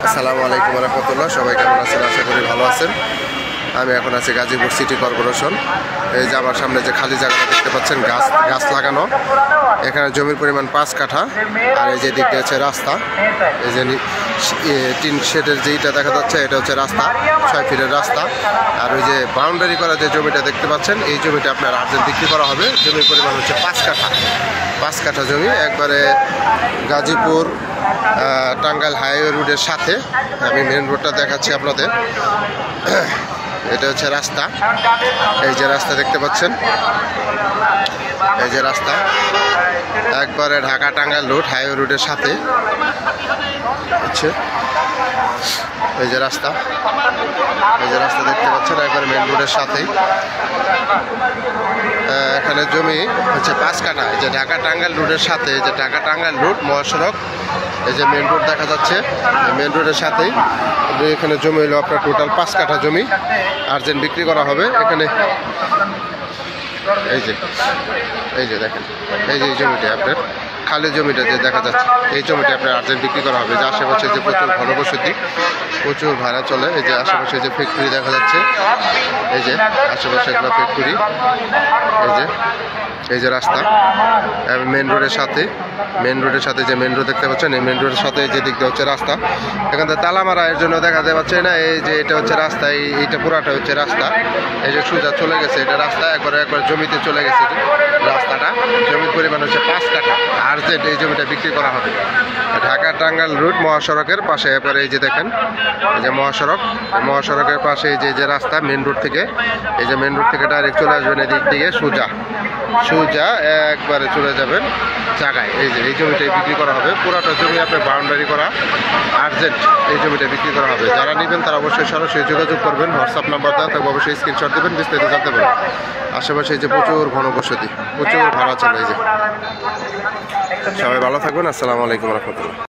আসসালামু আলাইকুম রহমতুল্লাহ। সবাই কেমন আছেন? আশা করি ভালো আছেন। আমি এখন আছি গাজীপুর সিটি কর্পোরেশন। এই যে আমার সামনে যে খালি জায়গাটা দেখতে পাচ্ছেন, গাছ লাগানো। এখানে জমির পরিমাণ 5 কাঠা। আর এই যে দিকটা হচ্ছে রাস্তা। এই যে টিন শেডের যেইটা দেখা যাচ্ছে এটা হচ্ছে রাস্তা, 6 ফিটের রাস্তা। আর ওই যে বাউন্ডারি করা যে জমিটা দেখতে পাচ্ছেন, এই জমিটা আপনার আর্জেন্ট বিক্রি করা হবে। জমির পরিমাণ হচ্ছে 5 কাঠা। 5 কাঠা জমি একবারে গাজীপুর টাঙ্গাইল হাইওয়ে রোডের সাথে। আমি মেন রোডটা দেখাচ্ছি আপনাদের। এটা হচ্ছে রাস্তা। এই যে রাস্তা দেখতে পাচ্ছেন, এই যে রাস্তা একবারে ঢাকা টাঙ্গাইল রোড হাইওয়ে রোডের সাথে হচ্ছে। এই যে রাস্তা, এই যে রাস্তা দেখতে পাচ্ছেন একবারে মেন রোডের সাথেই। এখানে জমি হচ্ছে 5 কাঠা। এই যে ঢাকা টাঙ্গাইল রোডের সাথে, এই যে ঢাকা টাঙ্গাইল রোড মহাসড়ক, এই যে মেন রোড দেখা যাচ্ছে, মেন রোডের সাথেই এখানে জমি হলো আপনার টোটাল 5 কাঠা জমি আর্জেন্ট বিক্রি করা হবে। এখানে এই যে দেখেন, এই যে জমিটা আপনার খালি জমিটা যে দেখা যাচ্ছে, এই জমিটা আপনার আর্জেন্ট বিক্রি করা হবে। যে আশেপাশে যে প্রচুর ঘনবসতি, প্রচুর ভাড়া চলে। এই যে আশেপাশে যে ফ্যাক্টরি দেখা যাচ্ছে, এই যে আশেপাশে একটা ফ্যাক্টরি। এই যে রাস্তা মেন রোডের সাথে, মেন রোডের সাথে যে মেন রোড দেখতে পাচ্ছেন, এই মেন রোডের সাথে যে দিকটা হচ্ছে রাস্তা। এখান থেকে তালা মারা এর জন্য দেখা যাচ্ছে না। এই যে এটা হচ্ছে রাস্তা, এইটা পুরাটা হচ্ছে রাস্তা। এই যে সোজা চলে গেছে এটা রাস্তা, একবার জমিতে চলে গেছে রাস্তাটা। জমির পরিমাণ হচ্ছে 5 কাঠা। আর্জেন্ট এই জমিটা বিক্রি করা হবে ঢাকা টাঙ্গাইল রোড মহাসড়কের পাশে। এরপরে এই যে দেখেন, এই যে মহাসড়ক, মহাসড়কের পাশে এই যে রাস্তা মেন রোড থেকে, এই যে মেন রোড থেকে ডাইরেক্ট চলে আসবেন এদিক থেকে সোজা একবারে চলে যাবেন জায়গায়। এই যে এই জমিটাই বিক্রি করা হবে। পুরাটা জমি আপনার বাউন্ডারি করা, আর্জেন্ট এই জমিটা বিক্রি করা হবে। যারা নেবেন তারা অবশ্যই সরাসরি যোগাযোগ করবেন। হোয়াটসঅ্যাপ নাম্বার দেওয়া থাকবে, অবশ্যই স্ক্রিনশট দেবেন, বিস্তারিত জানতে পারবেন। আশেপাশে এই যে প্রচুর ঘনবসতি, প্রচুর ভাড়া চলে। এই যে সবাই ভালো থাকবেন। আসসালামু আলাইকুম রহমতুল্লাহ।